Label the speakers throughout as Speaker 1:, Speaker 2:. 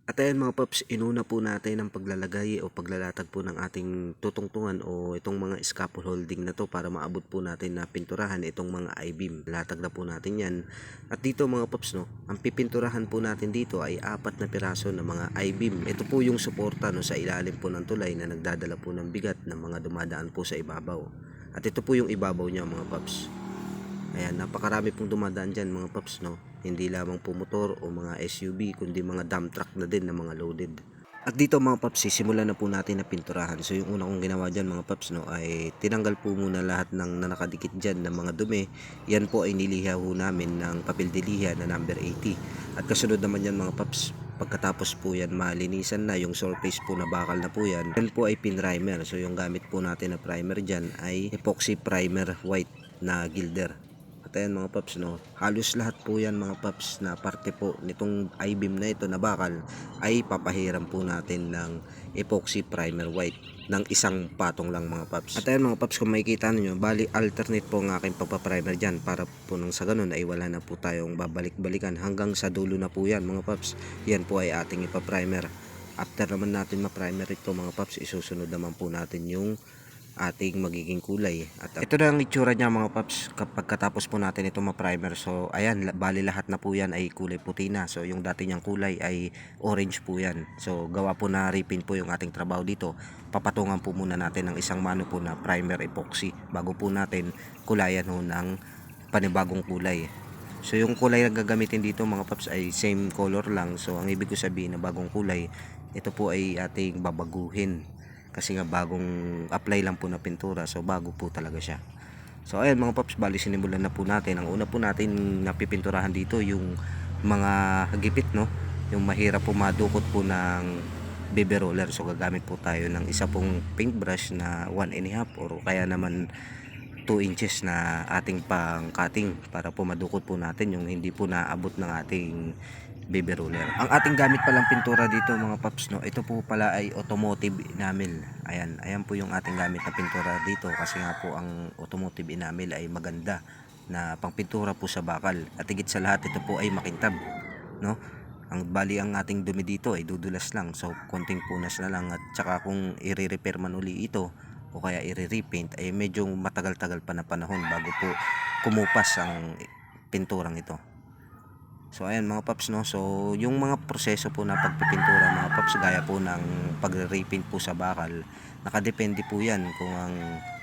Speaker 1: At ayan mga paps, inuna po natin ang paglalagay o paglalatag po ng ating tutungtungan o itong mga scaffolding na to para maabot po natin na pinturahan itong mga I-beam. Latag na po natin yan. At dito mga paps, no, ang pipinturahan po natin dito ay 4 na piraso ng mga I-beam. Ito po yung suporta no, sa ilalim po ng tulay na nagdadala po ng bigat ng mga dumadaan po sa ibabaw. At ito po yung ibabaw niya mga paps. Ayan, napakarami pong dumadaan dyan mga paps, no? Hindi lamang po motor o mga SUV, kundi mga dump truck na din na mga loaded. At dito mga paps, simulan na po natin na pinturahan. So yung una kong ginawa dyan mga paps, no, ay tinanggal po muna lahat ng nakadikit dyan ng mga dumi. Yan po ay niliha ho namin ng papel diliha na number 80. At kasunod naman yan mga paps, pagkatapos po yan malinisan na yung surface po na bakal na po yan, yan po ay pinrimer. So yung gamit po natin na primer dyan ay epoxy primer white na gilder. At ayan mga paps, no, halos lahat po yan mga paps na parte po nitong I-beam na ito na bakal ay papahiram po natin ng epoxy primer white ng isang patong lang mga paps. At ayan mga paps, kung makikita niyo, bali alternate po ang aking pagpaprimer dyan para po nang sa ganun ay wala na po tayong babalik-balikan hanggang sa dulo na po yan mga paps. Yan po ay ating ipaprimer. After naman natin ma-primer ito mga paps, isusunod naman po natin yung ating magiging kulay. At ito na ang itsura niya mga paps kapag katapos po natin ito ma-primer. So ayan, bali lahat na po yan ay kulay puti na. So yung dati niyang kulay ay orange po yan. So gawa po na repaint po yung ating trabaho dito. Papatungan po muna natin ng isang mano po na primer epoxy bago po natin kulayan ho ng panibagong kulay. So yung kulay na gagamitin dito mga paps ay same color lang. So ang ibig ko sabihin na bagong kulay, ito po ay ating babaguhin. Kasi nga bagong apply lang po na pintura, so bago po talaga siya. So ayan mga paps, bali sinimulan na po natin. Ang una po natin napipinturahan dito yung mga gipit, no, yung mahirap po madukot po ng baby roller. So gagamit po tayo ng isa pong paintbrush na 1.5 or kaya naman 2 inches na ating pang cutting para po madukot po natin yung hindi po naabot ng ating baby roller. Ang ating gamit palang pintura dito mga paps, no, ito po pala ay automotive enamel. Ayan po yung ating gamit na pintura dito kasi nga po ang automotive enamel ay maganda na pangpintura po sa bakal. At higit sa lahat, ito po ay makintab, no? Ang bali ang ating dumi dito ay dudulas lang. So konting punas na lang at saka kung i-repair man uli ito o kaya i-repaint ay medyo matagal-tagal pa na panahon bago po kumupas ang pinturang ito. So ayan mga paps, no. So yung mga proseso po na pagpipintura mga paps gaya po ng pagre-repaint po sa bakal, nakadepende po yan kung ang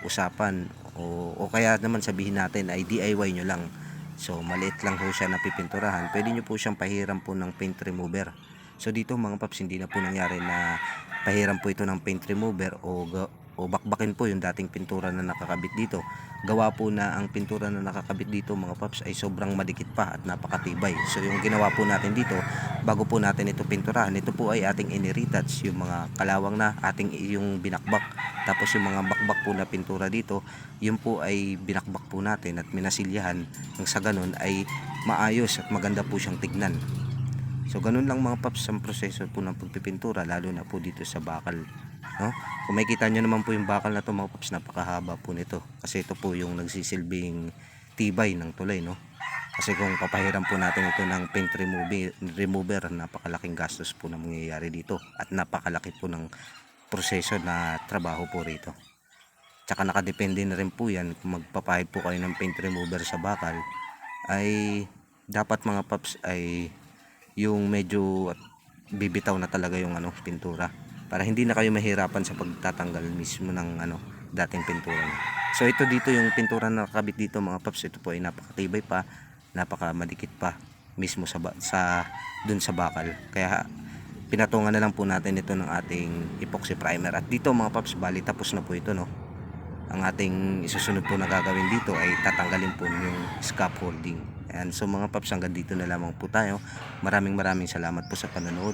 Speaker 1: usapan o kaya naman sabihin natin ay DIY nyo lang. So maliit lang po siya na pipinturahan, pwede nyo po siyang pahiram po ng paint remover. So dito mga paps, hindi na po nangyari na pahiram po ito ng paint remover o bakbakin po yung dating pintura na nakakabit dito. Gawa po na ang pintura na nakakabit dito mga paps ay sobrang madikit pa at napakatibay. So yung ginawa po natin dito, bago po natin ito pinturahan, ito po ay ating ini-retouch yung mga kalawang na ating yung binakbak. Tapos yung mga bakbak po na pintura dito, yun po ay binakbak po natin at minasilyahan nang sa ganun ay maayos at maganda po siyang tignan. So ganun lang mga paps ang proseso po ng pagpipintura, lalo na po dito sa bakal, no? Kung makikita nyo naman po yung bakal na to mga paps, napakahaba po nito kasi ito po yung nagsisilbing tibay ng tulay, no? Kasi kung papahiram po natin ito ng paint remover, napakalaking gastos po na mangyayari dito at napakalaki po ng proseso na trabaho po rito. Tsaka nakadepende na rin po yan kung magpapahid po kayo ng paint remover sa bakal, ay dapat mga paps ay yung medyo bibitaw na talaga yung pintura para hindi na kayo mahirapan sa pagtatanggal mismo ng dating pintura niyo. So ito dito yung pintura na nakakabit dito mga paps, ito po ay napakatibay pa, napakamadikit pa mismo sa dun sa bakal. Kaya pinatungan na lang po natin ito ng ating epoxy primer. At dito mga paps, bali tapos na po ito, no. Ang ating isusunod po na gagawin dito ay tatanggalin po yung scaffolding. Ayan, so mga paps, hanggang dito na lamang po tayo. Maraming salamat po sa panonood.